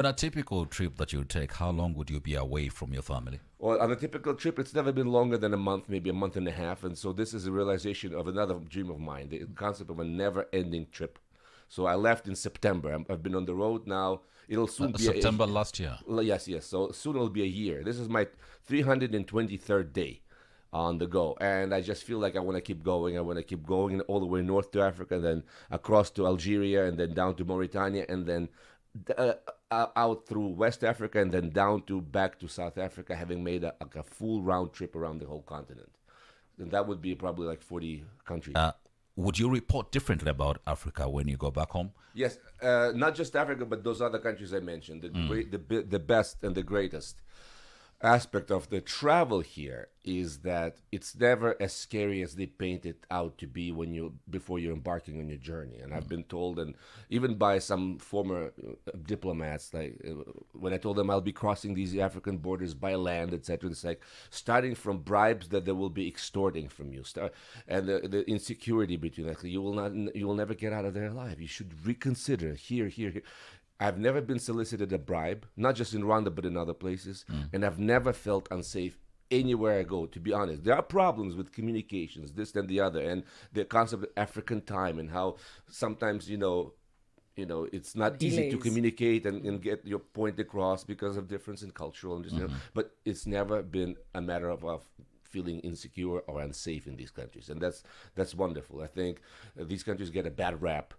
On a typical trip that you take, how long would you be away from your family? Well, on a typical trip, it's never been longer than a month, maybe a month and a half. And so this is a realization of another dream of mine, the concept of a never-ending trip. So I left in September. I've been on the road now. It'll soon be September last year. yes, yes. So soon it'll be a year. This is my 323rd day on the go, and I just feel like I want to keep going. I want to keep going all the way north to Africa, then across to Algeria, and then down to Mauritania, and then uh, out through West Africa, and then down to back to South Africa, having made a full round trip around the whole continent. And that would be probably like 40 countries. Would you report differently about Africa when you go back home? Yes, not just Africa, but those other countries I mentioned, the best and the greatest aspect of the travel here is that it's never as scary as they paint it out to be when you before you're embarking on your journey. And I've been told, and even by some former diplomats, like when I told them I'll be crossing these African borders by land, etc., it's like starting from bribes that they will be extorting from you, and the insecurity between, like, you will never get out of there alive. You should reconsider here. I've never been solicited a bribe, not just in Rwanda, but in other places. And I've never felt unsafe anywhere I go, to be honest. There are problems with communications, this and the other, and the concept of African time and how sometimes, it's not easy to Delays. communicate and get your point across because of difference in cultural understanding. But it's never been a matter of feeling insecure or unsafe in these countries. And that's wonderful. I think these countries get a bad rap.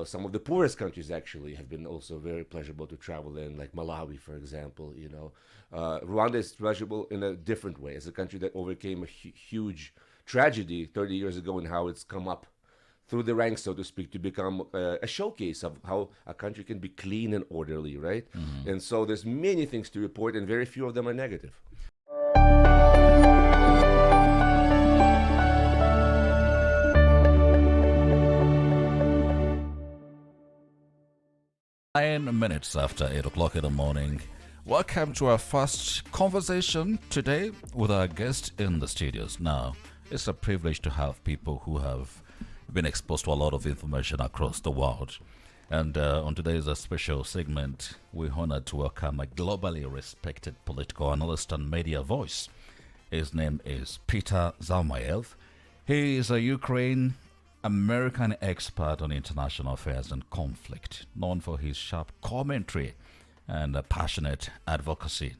Some of the poorest countries actually have been also very pleasurable to travel in, like Malawi, for example. Rwanda is pleasurable in a different way, as a country that overcame a huge tragedy 30 years ago, and how it's come up through the ranks, so to speak, to become a showcase of how a country can be clean and orderly, right? And so there's many things to report, and very few of them are negative. 9 minutes after 8 o'clock in the morning. Welcome to our first conversation today with our guest in the studios. Now, it's a privilege to have people who have been exposed to a lot of information across the world. And on today's special segment, we're honored to welcome a globally respected political analyst and media voice. His name is Peter Zalmayev. He is a Ukraine American expert on international affairs and conflict, known for his sharp commentary and passionate advocacy.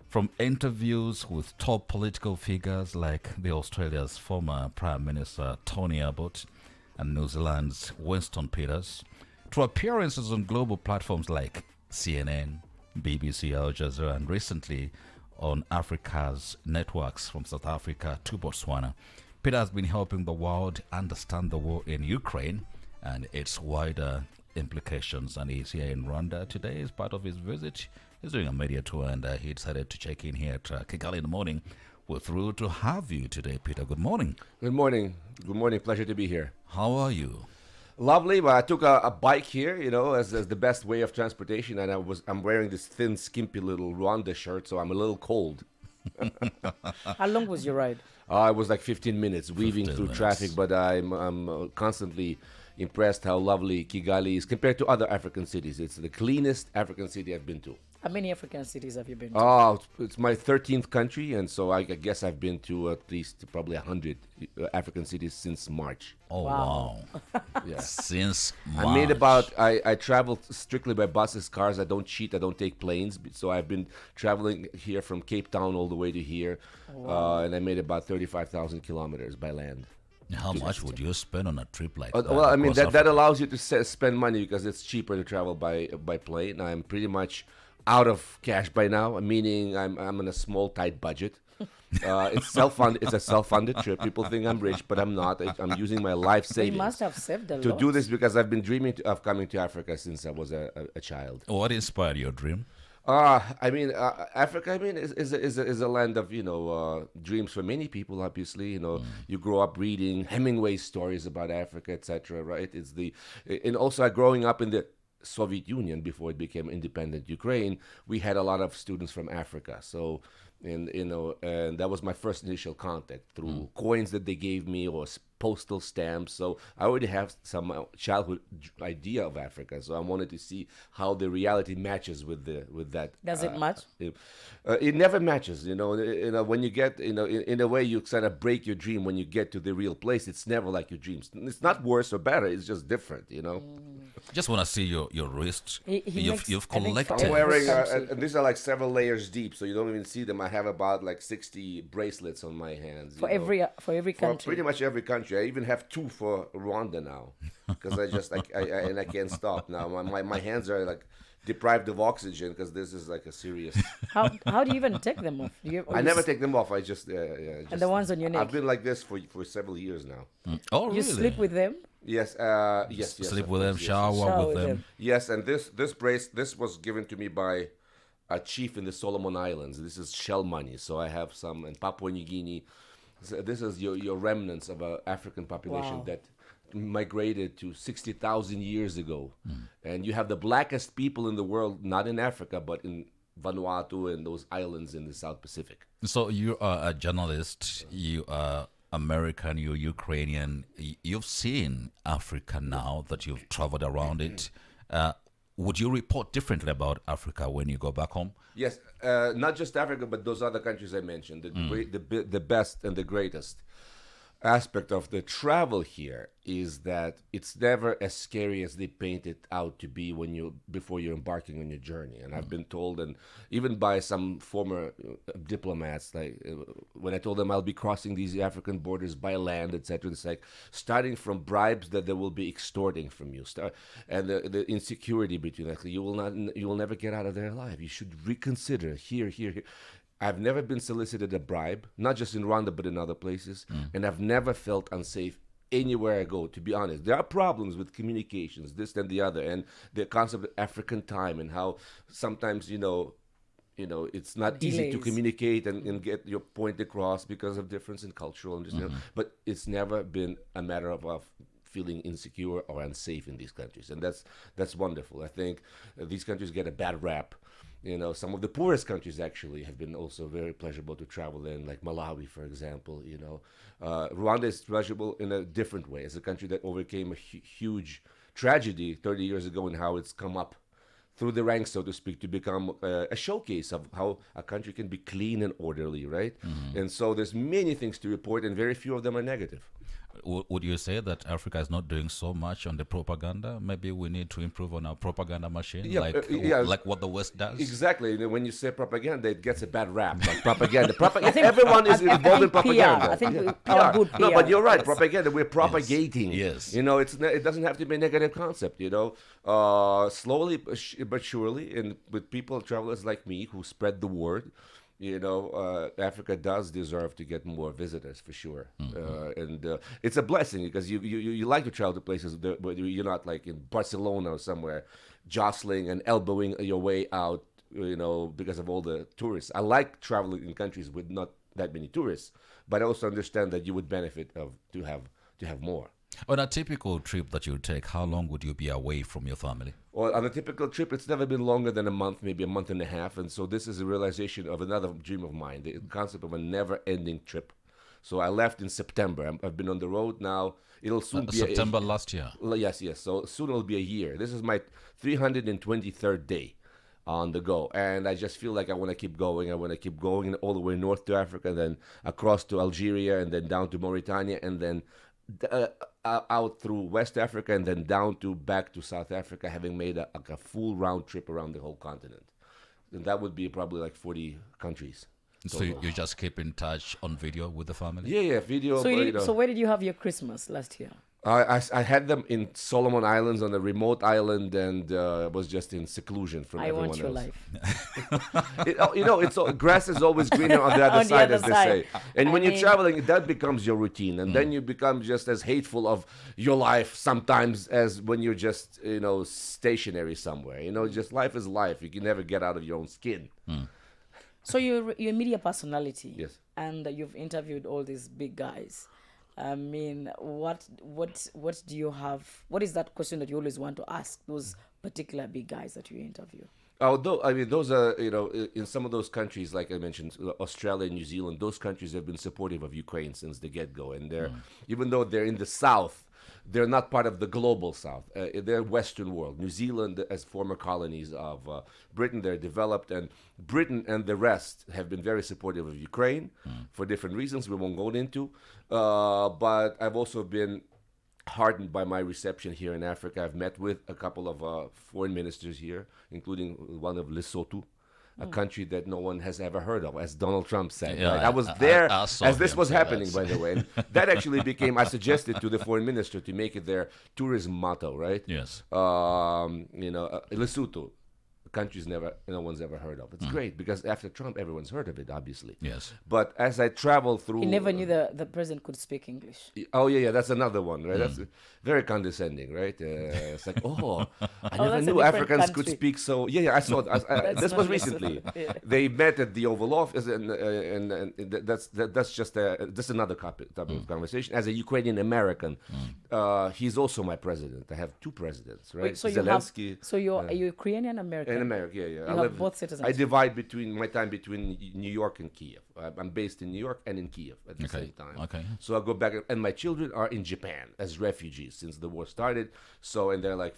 From interviews with top political figures like the Australia's former Prime Minister Tony Abbott and New Zealand's Winston Peters, to appearances on global platforms like CNN, BBC, Al Jazeera, and recently on Africa's networks from South Africa to Botswana, Peter has been helping the world understand the war in Ukraine and its wider implications. And he's here in Rwanda today as part of his visit. He's doing a media tour, and he decided to check in here at Kigali in the morning. We're thrilled to have you today, Peter. Good morning. Good morning. Good morning. Pleasure to be here. How are you? Lovely, but I took a bike here, as the best way of transportation, and I'm wearing this thin, skimpy little Rwanda shirt, so I'm a little cold. How long was your ride? It was like 15 minutes weaving 15 through minutes. traffic, but I'm constantly impressed how lovely Kigali is compared to other African cities. It's the cleanest African city I've been to. How many African cities have you been to? Oh, it's my 13th country, and so I guess I've been to at least probably 100 African cities since March. Oh, Wow. wow. Yeah. Since I made March. I traveled strictly by buses, cars. I don't cheat. I don't take planes. So I've been traveling here from Cape Town all the way to here. And I made about 35,000 kilometers by land. How much would you spend on a trip like Well, that? I mean, across that Africa? allows you to spend money because it's cheaper to travel by plane. I'm pretty much out of cash by now, meaning I'm on a small, tight budget. It's self-funded. It's a self-funded trip. People think I'm rich, but I'm not. I'm using my life You savings must have saved a to lot. do this because I've been dreaming of coming to Africa since I was a child. What inspired your dream? Africa, is a land of dreams for many people. Obviously, you grow up reading Hemingway's stories about Africa, etc. Right? And also growing up in the Soviet Union before it became independent Ukraine, we had a lot of students from Africa. So And and that was my first initial contact through coins that they gave me or postal stamps. So I already have some childhood idea of Africa. So I wanted to see how the reality matches with that. Does it match? It never matches. When you get in a way you kind of break your dream when you get to the real place. It's never like your dreams. It's not worse or better. It's just different. Just want to see your wrist. He makes- You've I think for collected. I'm every wearing, country. and these are like several layers deep, so you don't even see them. I have about like 60 bracelets on my hands. For every for country. pretty much every country. I even have 2 for Rwanda now, because I can't stop now. My hands are like deprived of oxygen because this is like a serious. How do you even take them off? I never take them off. I just And the ones on your neck. I've been like this for several years now. Oh, You really? sleep with them? Yes, yes. Sleep of with them, course, yes, shower Shower with with them. them. Yes, and this was given to me by a chief in the Solomon Islands. This is shell money, so I have some in Papua New Guinea. So this is your remnants of an African population Wow. that migrated to 60,000 years ago. And you have the blackest people in the world, not in Africa, but in Vanuatu and those islands in the South Pacific. So you are a journalist. You are American. You're Ukrainian. You've seen Africa now that you've traveled around it. Would you report differently about Africa when you go back home? Yes, not just Africa, but those other countries I mentioned, the best and the greatest aspect of the travel here is that it's never as scary as they paint it out to be before you're embarking on your journey. And I've been told, and even by some former diplomats, like when I told them I'll be crossing these African borders by land, etc., it's like starting from bribes that they will be extorting from you, and the insecurity between like you will never get out of there alive. You should reconsider here. I've never been solicited a bribe, not just in Rwanda, but in other places. And I've never felt unsafe anywhere I go, to be honest. There are problems with communications, this and the other, and the concept of African time and how sometimes, it's not easy to Delays. communicate and get your point across because of difference in cultural understanding. But it's never been a matter of feeling insecure or unsafe in these countries. And that's wonderful. I think these countries get a bad rap. Some of the poorest countries actually have been also very pleasurable to travel in, like Malawi, for example. Rwanda is pleasurable in a different way. It's a country that overcame a huge tragedy 30 years ago and how it's come up through the ranks, so to speak, to become a showcase of how a country can be clean and orderly, right? And so there's many things to report, and very few of them are negative. Would you say that Africa is not doing so much on the propaganda? Maybe we need to improve on our propaganda machine, Yeah, like what the West does? Exactly. When you say propaganda, it gets a bad rap. Like propaganda. Everyone is involved in PR. propaganda. I think Yeah. our good PR. No, but you're right. Propaganda. We're propagating. Yes. It doesn't have to be a negative concept. Slowly but surely, and with people, travelers like me who spread the word. Africa does deserve to get more visitors for sure, and it's a blessing because you like to travel to places where you're not like in Barcelona or somewhere, jostling and elbowing your way out, because of all the tourists. I like traveling in countries with not that many tourists, but I also understand that you would benefit to have more. On a typical trip that you take, how long would you be away from your family? Well, on a typical trip, it's never been longer than a month, maybe a month and a half. And so this is a realization of another dream of mine, the concept of a never-ending trip. So I left in September. I've been on the road now. It'll soon be September last year. Yes. So soon it'll be a year. This is my 323rd day on the go. And I just feel like I want to keep going. I want to keep going all the way north to Africa, then across to Algeria, and then down to Mauritania, and then out through West Africa and then back to South Africa, having made a full round trip around the whole continent. And that would be probably like 40 countries. So you just keep in touch on video with the family? Yeah, video. So where did you have your Christmas last year? I had them in Solomon Islands on a remote island, and was just in seclusion from I everyone want your else. life. Grass is always greener on the other On the side, other as they side. say. And I when you're mean- traveling, that becomes your routine, and then you become just as hateful of your life sometimes as when you're just stationary somewhere. Just life is life. You can never get out of your own skin. So you're a media personality. Yes. And you've interviewed all these big guys. I mean, what do you have? What is that question that you always want to ask those particular big guys that you interview? Although, I mean, those are, in some of those countries, like I mentioned, Australia and New Zealand, those countries have been supportive of Ukraine since the get-go. And even though they're in the South, they're not part of the global South. They're Western world. New Zealand, as former colonies of Britain, they're developed. And Britain and the rest have been very supportive of Ukraine for different reasons we won't go into. But I've also been heartened by my reception here in Africa. I've met with a couple of foreign ministers here, including one of Lesotho, a country that no one has ever heard of, as Donald Trump said. Yeah, right? I was there I saw as this him was say happening, that. by the way. And that actually became, I suggested to the foreign minister to make it their tourism motto, right? Yes. Lesotho, countries no one's ever heard of. It's great because after Trump, everyone's heard of it, obviously. Yes. But as I travel through, He never knew the president could speak English. oh yeah, that's another one, right? That's very condescending, right? It's like, I never that's a knew different Africans could country. speak so. Yeah, I saw. This not was Lesotho. recently. Yeah. They met at the Oval Office, and that's just that's another topic of conversation. As a Ukrainian American, he's also my president. I have two presidents, right? Wait, so Zelensky. you're a Ukrainian American. In America, yeah. You have both citizens. I divide between my time between New York and Kiev. I'm based in New York and in Kiev at the same time. Okay. So I go back, and my children are in Japan as refugees since the war started. So, and they're like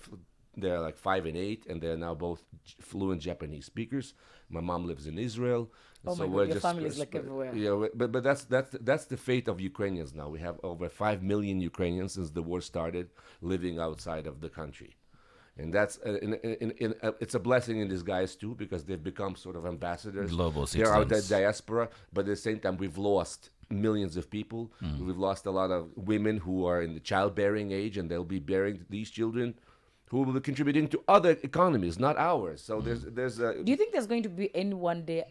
5 and 8, and they're now both fluent Japanese speakers. My mom lives in Israel. Oh so my we're God, your just family is like everywhere. Yeah, but that's the fate of Ukrainians now. We have over 5 million Ukrainians since the war started living outside of the country. And that's it's a blessing in disguise too, because they've become sort of ambassadors. Global They're out at citizens. diaspora, but at the same time, we've lost millions of people. We've lost a lot of women who are in the childbearing age, and they'll be bearing these children, who will be contributing to other economies, not ours. So there's a. Do you think there's going to be any one day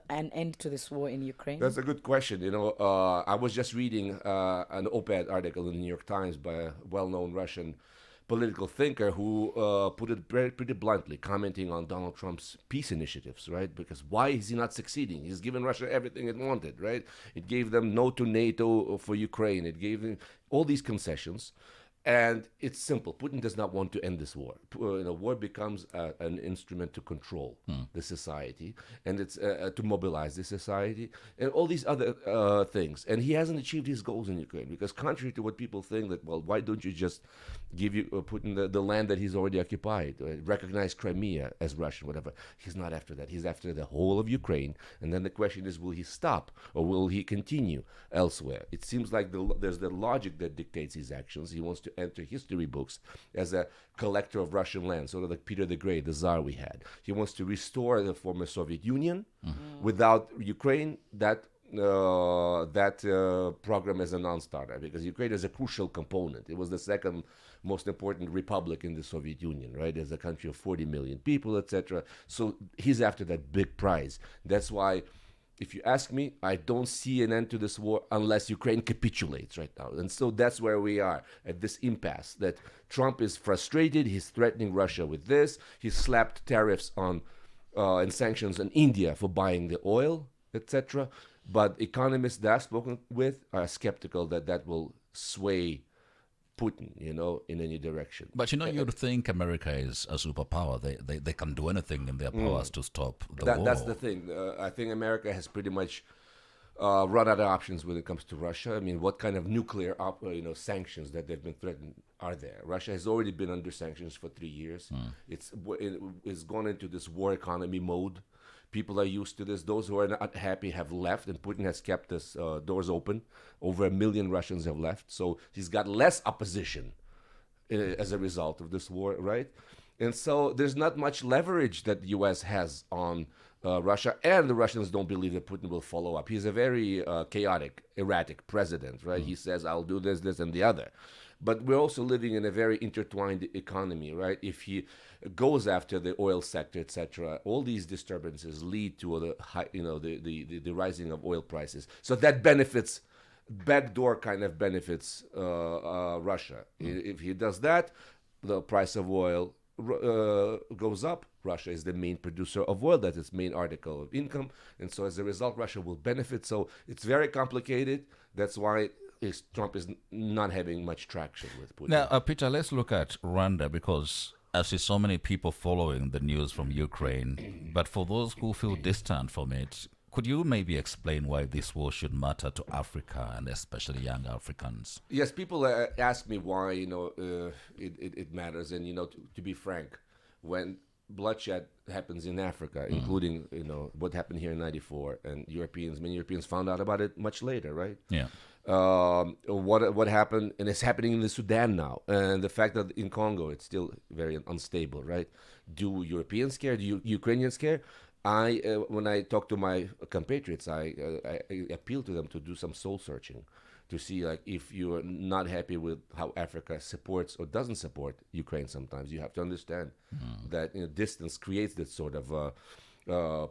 an end to this war in Ukraine? That's a good question. I was just reading an op-ed article in the New York Times by a well-known Russian political thinker who put it pretty bluntly, commenting on Donald Trump's peace initiatives, right? Because why is he not succeeding? He's given Russia everything it wanted, right? It gave them no to NATO for Ukraine. It gave them all these concessions. And it's simple. Putin does not want to end this war. War becomes an instrument to control the society, and it's to mobilize the society, and all these other things. And he hasn't achieved his goals in Ukraine because, contrary to what people think, that why don't you just give Putin the land that he's already occupied, recognize Crimea as Russian, whatever? He's not after that. He's after the whole of Ukraine. And then the question is, will he stop or will he continue elsewhere? It seems like there's the logic that dictates his actions. He wants to enter history books as a collector of Russian land, sort of like Peter the Great, the Tsar we had. He wants to restore the former Soviet Union. Without Ukraine, that program is a non-starter, because Ukraine is a crucial component. It was the second most important republic in the Soviet Union, right? As a country of 40 million people, etc. So he's after that big prize. That's why, if you ask me, I don't see an end to this war unless Ukraine capitulates right now. And so that's where we are, at this impasse, that Trump is frustrated. He's threatening Russia with this. He slapped tariffs on and sanctions on India for buying the oil, etc. But economists that I've spoken with are skeptical that that will sway Putin, in any direction. But you'd think America is a superpower. They can do anything in their powers to stop the war. That's the thing. I think America has pretty much run out of options when it comes to Russia. I mean, what kind of nuclear sanctions that they've been threatened are there? Russia has already been under sanctions for 3 years. It's gone into this war economy mode. People are used to this. Those who are not happy have left, and Putin has kept his doors open. Over 1 million Russians have left. So he's got less opposition as a result of this war, right? And so there's not much leverage that the U.S. has on Russia, and the Russians don't believe that Putin will follow up. He's a very chaotic, erratic president, right? He says, I'll do this, this, and the other. But we're also living in a very intertwined economy, right? If he goes after the oil sector, etc., all these disturbances lead to the rising of oil prices. So that benefits, backdoor kind of benefits Russia. If he does that, the price of oil goes up. Russia is the main producer of oil. That's its main article of income. And so as a result, Russia will benefit. So it's very complicated. That's why Trump is not having much traction with Putin. Now, Peter, let's look at Rwanda, because I see so many people following the news from Ukraine, but for those who feel distant from it, could you maybe explain why this war should matter to Africa and especially young Africans? Yes, people ask me why it matters, and to be frank, when bloodshed happens in Africa, including what happened here in '94, and many Europeans found out about it much later, right? Yeah. What happened, and it's happening in the Sudan now, and the fact that in Congo it's still very unstable, right? Do Europeans care? Do Ukrainians care? When I talk to my compatriots, I appeal to them to do some soul searching, to see like if you're not happy with how Africa supports or doesn't support Ukraine. Sometimes you have to understand that distance creates this sort of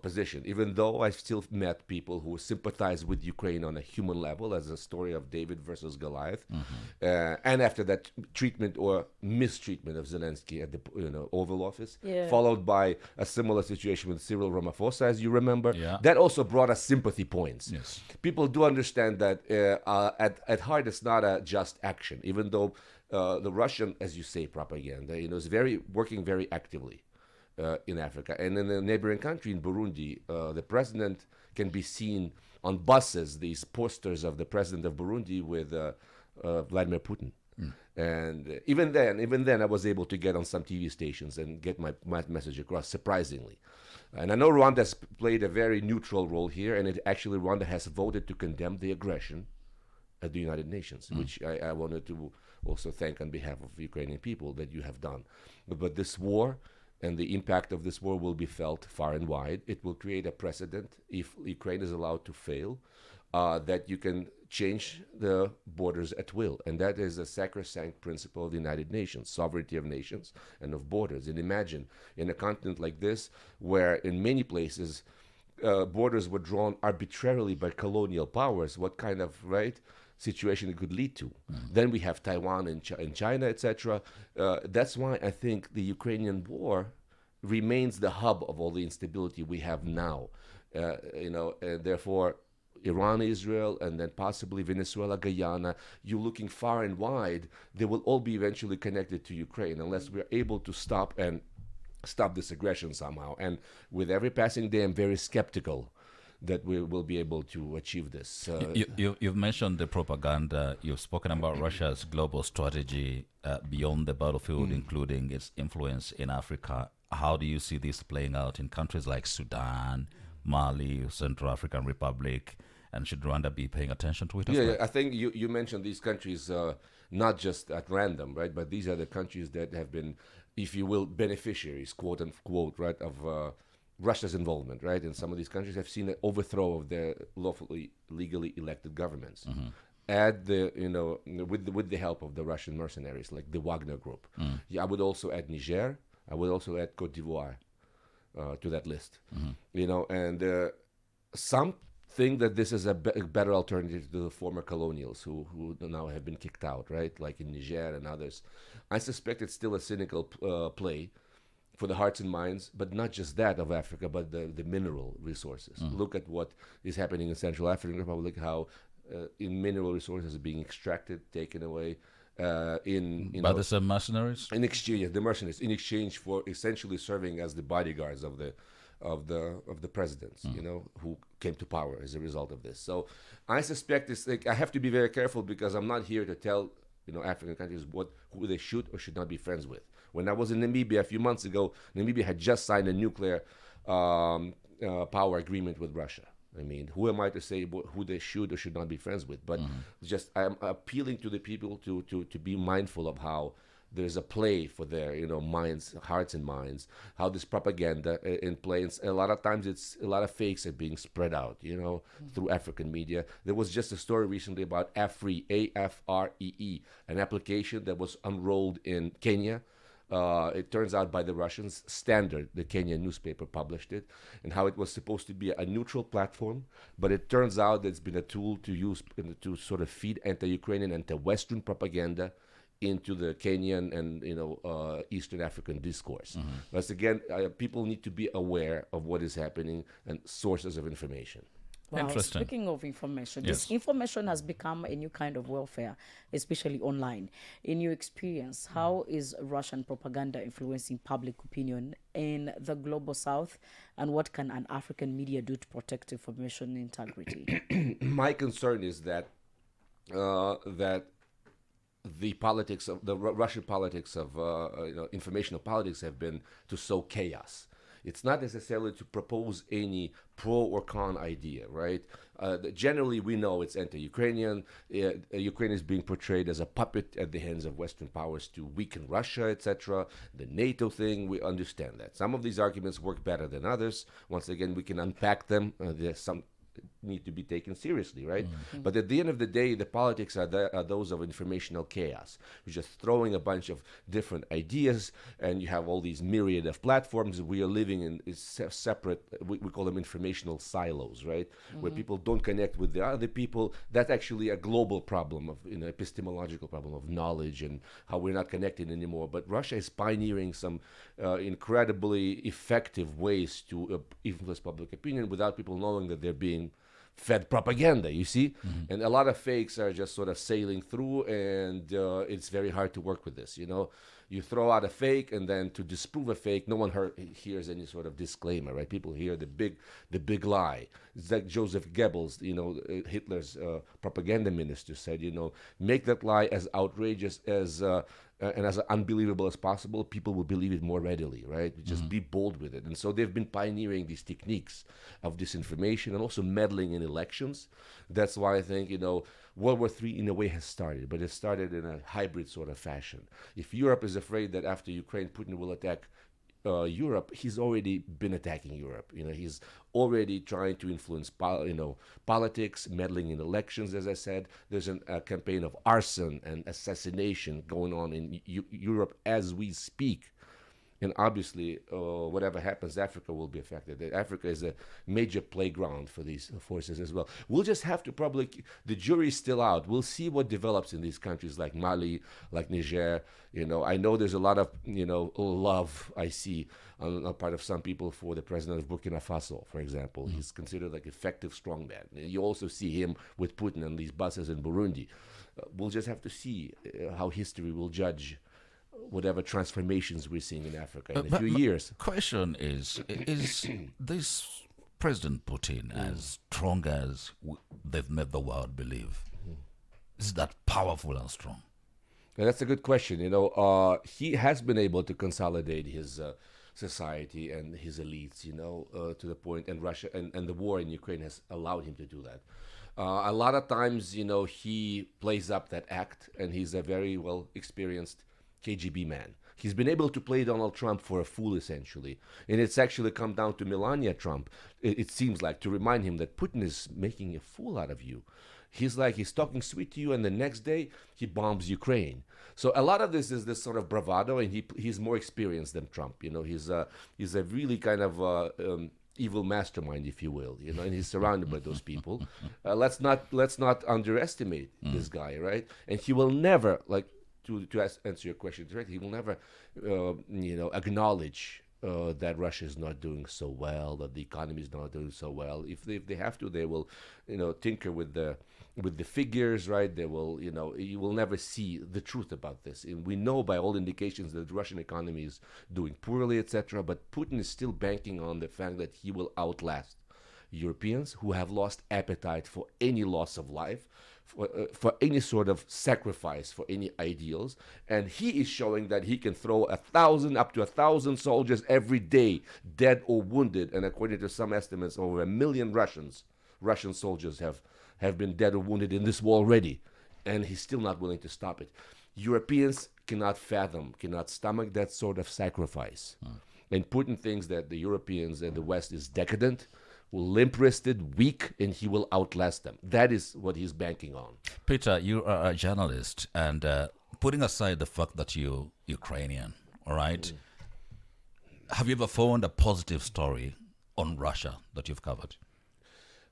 position. Even though I've still met people who sympathize with Ukraine on a human level, as a story of David versus Goliath, and after that treatment or mistreatment of Zelensky at the Oval Office, followed by a similar situation with Cyril Ramaphosa, as you remember, that also brought us sympathy points. Yes. People do understand that at heart it's not a just action, even though the Russian, as you say, propaganda, is working very actively. In Africa. And in the neighboring country, in Burundi, the president can be seen on buses, these posters of the president of Burundi with Vladimir Putin. And even then, I was able to get on some TV stations and get my message across, surprisingly. And I know Rwanda has played a very neutral role here, and Rwanda has voted to condemn the aggression at the United Nations, which I wanted to also thank on behalf of Ukrainian people that you have done. But this war, and the impact of this war will be felt far and wide. It will create a precedent, if Ukraine is allowed to fail, that you can change the borders at will. And that is a sacrosanct principle of the United Nations, sovereignty of nations and of borders. And imagine in a continent like this, where in many places borders were drawn arbitrarily by colonial powers, what kind of situation it could lead to. Then we have Taiwan and China, etc. That's why I think the Ukrainian war remains the hub of all the instability we have now. And therefore, Iran, Israel, and then possibly Venezuela, Guyana, you're looking far and wide, they will all be eventually connected to Ukraine unless we're able to stop this aggression somehow. And with every passing day, I'm very skeptical that we will be able to achieve this. You've mentioned the propaganda. You've spoken about Russia's global strategy beyond the battlefield, including its influence in Africa. How do you see this playing out in countries like Sudan, Mali, Central African Republic? And should Rwanda be paying attention to it as well? Yeah, I think you mentioned these countries not just at random, right? But these are the countries that have been, if you will, beneficiaries, quote unquote, right, of Russia's involvement, right? And some of these countries have seen an overthrow of their legally elected governments. Add with the help of the Russian mercenaries, like the Wagner Group. Yeah, I would also add Niger. I would also add Cote d'Ivoire to that list. And some think that this is a better alternative to the former colonials who now have been kicked out, right? Like in Niger and others. I suspect it's still a cynical play for the hearts and minds, but not just that of Africa, but the mineral resources. Look at what is happening in Central African Republic, how in mineral resources are being extracted, taken away, by the same mercenaries? In exchange, the mercenaries, in exchange for essentially serving as the bodyguards of the presidents, who came to power as a result of this. So I suspect this. I have to be very careful because I'm not here to tell African countries who they should or should not be friends with. When I was in Namibia a few months ago, Namibia had just signed a nuclear power agreement with Russia. I mean, who am I to say who they should or should not be friends with? But I'm appealing to the people to be mindful of how there's a play for their minds, hearts and minds, how this propaganda in play. And a lot of times it's a lot of fakes are being spread out, through African media. There was just a story recently about AFREE, AFREE, an application that was unrolled in Kenya. It turns out by the Russians, Standard, the Kenyan newspaper, published it, and how it was supposed to be a neutral platform, but it turns out that it's been a tool to use to sort of feed anti-Ukrainian, anti-Western propaganda into the Kenyan and Eastern African discourse. But again, people need to be aware of what is happening and sources of information. Wow, Interesting. speaking of information, Yes. this information has become a new kind of welfare, especially online. In your experience, how is Russian propaganda influencing public opinion in the global south, and what can an African media do to protect information integrity? My concern is that that the politics of the Russian politics of informational politics have been to sow chaos. It's not necessarily to propose any pro or con idea, right? Generally, we know it's anti-Ukrainian. Ukraine is being portrayed as a puppet at the hands of Western powers to weaken Russia, etc. The NATO thing, we understand that. Some of these arguments work better than others. Once again, we can unpack them. There's some need to be taken seriously, right? But at the end of the day, the politics are those of informational chaos. You're just throwing a bunch of different ideas, and you have all these myriad of platforms. We are living in separate, we call them informational silos, right? Where people don't connect with the other people. That's actually a global problem of, epistemological problem of knowledge and how we're not connected anymore. But Russia is pioneering some incredibly effective ways to influence public opinion without people knowing that they're being fed propaganda, you see? And a lot of fakes are just sort of sailing through, and it's very hard to work with this, You throw out a fake, and then to disprove a fake, no one hears any sort of disclaimer, right? People hear the big lie. It's like Joseph Goebbels, Hitler's propaganda minister said, make that lie as outrageous as and as unbelievable as possible. People will believe it more readily, right? Just be bold with it. And so they've been pioneering these techniques of disinformation and also meddling in elections. That's why I think, World War III in a way has started, but it started in a hybrid sort of fashion. If Europe is afraid that after Ukraine, Putin will attack Europe, he's already been attacking Europe. He's already trying to influence, politics, meddling in elections. As I said, there's a campaign of arson and assassination going on in Europe as we speak. And obviously, whatever happens, Africa will be affected. Africa is a major playground for these forces as well. We'll just have to the jury is still out. We'll see what develops in these countries like Mali, like Niger. I know there's a lot of, love I see on the part of some people for the president of Burkina Faso, for example. He's considered like effective strongman. You also see him with Putin on these buses in Burundi. We'll just have to see how history will judge whatever transformations we're seeing in Africa in a few years. Question is this President Putin as strong as they've made the world believe? Is that powerful and strong? Now, that's a good question. He has been able to consolidate his society and his elites, to the point, and Russia and the war in Ukraine has allowed him to do that. A lot of times, he plays up that act, and he's a very well experienced KGB man. He's been able to play Donald Trump for a fool, essentially. And it's actually come down to Melania Trump, it seems like, to remind him that Putin is making a fool out of you. He's talking sweet to you, and the next day he bombs Ukraine. So a lot of this is this sort of bravado, and he's more experienced than Trump. He's a really kind of evil mastermind, if you will. And he's surrounded by those people. Let's not underestimate this guy, right? And he will never to answer your question directly, he will never, acknowledge that Russia is not doing so well, that the economy is not doing so well. If they have to, they will, tinker with the figures, right? They will, you will never see the truth about this. And we know by all indications that the Russian economy is doing poorly, etc. But Putin is still banking on the fact that he will outlast Europeans who have lost appetite for any loss of life, for any sort of sacrifice for any ideals. And he is showing that he can throw up to 1,000 soldiers every day, dead or wounded. And according to some estimates, over 1 million Russian soldiers have been dead or wounded in this war already. And he's still not willing to stop it. Europeans cannot stomach that sort of sacrifice. And Putin thinks that the Europeans and the West is decadent, limp-wristed, weak, and he will outlast them. That is what he's banking on. Peter, you are a journalist, and putting aside the fact that you're Ukrainian, all right, have you ever found a positive story on Russia that you've covered?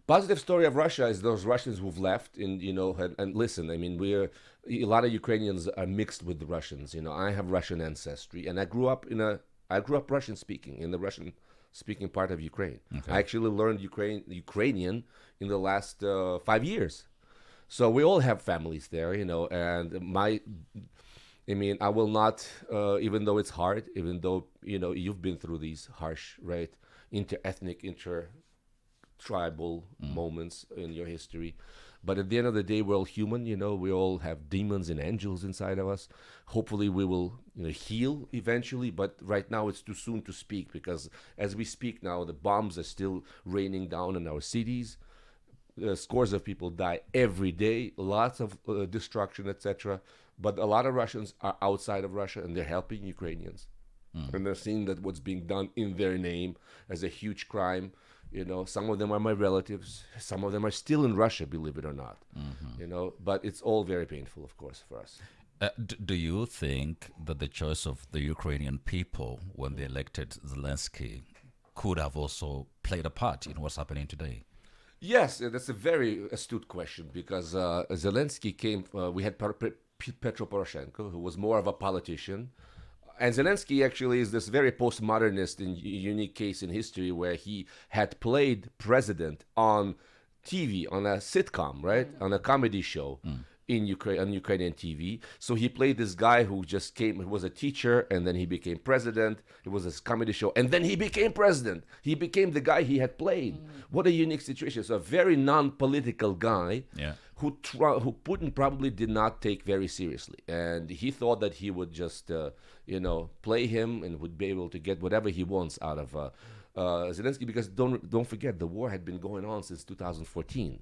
Positive story of Russia is those Russians who've left, and listen. I mean, a lot of Ukrainians are mixed with the Russians. I have Russian ancestry, and I grew up Russian speaking in the Russian speaking part of Ukraine. Okay. I actually learned Ukrainian in the last 5 years. So we all have families there, and I will not, even though it's hard, even though, you've been through these harsh, right, inter-ethnic, inter-tribal moments in your history. But at the end of the day, we're all human, we all have demons and angels inside of us. Hopefully we will heal eventually, but right now it's too soon to speak, because as we speak now, the bombs are still raining down in our cities. Scores of people die every day, lots of destruction, etc. But a lot of Russians are outside of Russia, and they're helping Ukrainians. And they're seeing that what's being done in their name as a huge crime. Some of them are my relatives. Some of them are still in Russia, believe it or not. But it's all very painful, of course, for us. Do you think that the choice of the Ukrainian people when they elected Zelensky could have also played a part in what's happening today? Yes, that's a very astute question, because Zelensky came, we had Petro Poroshenko, who was more of a politician. And Zelensky actually is this very postmodernist and unique case in history, where he had played president on TV, on a sitcom, right? On a comedy show in Ukraine, on Ukrainian TV. So he played this guy who just came, he was a teacher, and then he became president. It was a comedy show, and then he became president. He became the guy he had played. What a unique situation. So a very non-political guy, who Putin probably did not take very seriously. And he thought that he would just, play him and would be able to get whatever he wants out of Zelensky, because don't forget, the war had been going on since 2014.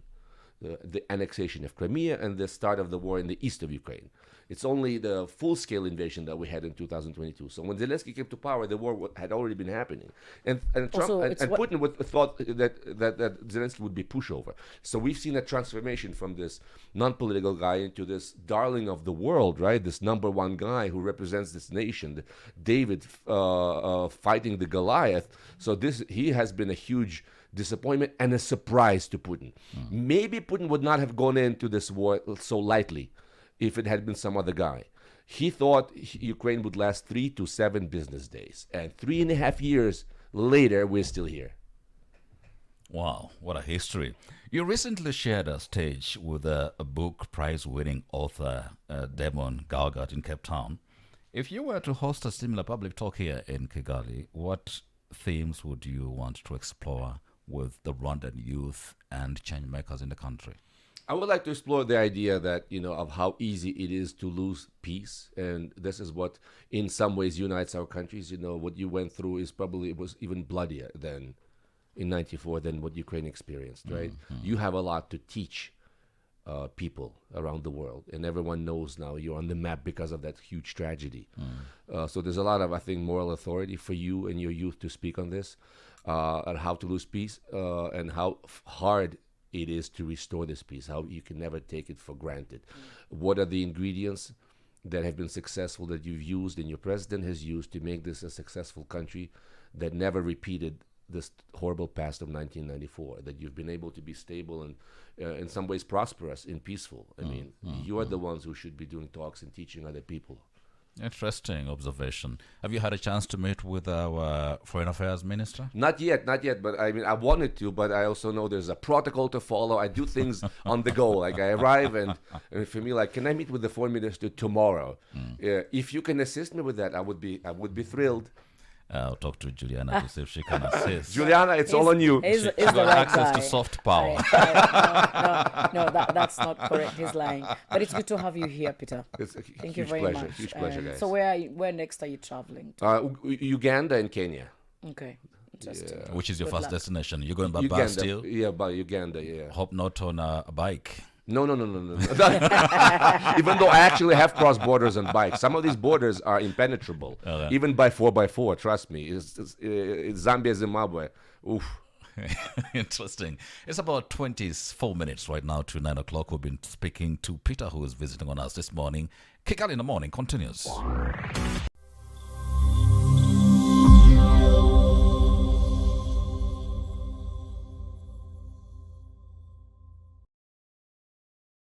The annexation of Crimea and the start of the war in the east of Ukraine. It's only the full-scale invasion that we had in 2022. So when Zelensky came to power, the war had already been happening, and Trump and Putin thought that Zelensky would be pushover. So we've seen a transformation from this non-political guy into this darling of the world, right? This number one guy who represents this nation, David fighting the Goliath. So he has been a huge disappointment and a surprise to Putin. Maybe Putin would not have gone into this war so lightly if it had been some other guy. He thought Ukraine would last 3 to 7 business days. And 3.5 years later, we're still here. Wow, what a history. You recently shared a stage with a book prize-winning author, Damon Galgut, in Cape Town. If you were to host a similar public talk here in Kigali, what themes would you want to explore with the Rwandan youth and change makers in the country? I would like to explore the idea that, of how easy it is to lose peace. And this is what, in some ways, unites our countries. What you went through was even bloodier than in 94 than what Ukraine experienced, right? You have a lot to teach people around the world. And everyone knows now you're on the map because of that huge tragedy. So there's a lot of, I think, moral authority for you and your youth to speak on this, on how to lose peace and how hard it is to restore this peace, how you can never take it for granted. What are the ingredients that have been successful that you've used and your president has used to make this a successful country that never repeated this horrible past of 1994, that you've been able to be stable and in some ways prosperous and peaceful. You are the ones who should be doing talks and teaching other people. Interesting observation. Have you had a chance to meet with our Foreign Affairs Minister? Not yet. But I wanted to, but I also know there's a protocol to follow. I do things on the go. Like I arrive and for me, can I meet with the Foreign Minister tomorrow? If you can assist me with that, I would be thrilled. I'll talk to Juliana to see if she can assist. Juliana, it's all on you. He's She's the got right access guy. to soft power. No, that's not correct. He's lying. But it's good to have you here, Peter. It's a Thank you huge very pleasure. much. Huge pleasure, guys. So where next are you traveling to? Uganda and Kenya. Okay, interesting. Which is your Good first luck. destination? You're going by Uganda. bus still? Yeah, by Uganda, yeah. Hope not on a bike. No. Even though I actually have crossed borders on bikes. Some of these borders are impenetrable. Okay. Even by 4x4, trust me. It's Zambia, Zimbabwe. Oof. Interesting. It's about 24 minutes right now to 9 o'clock. We've been speaking to Peter, who is visiting on us this morning. Kigali in the Morning continues.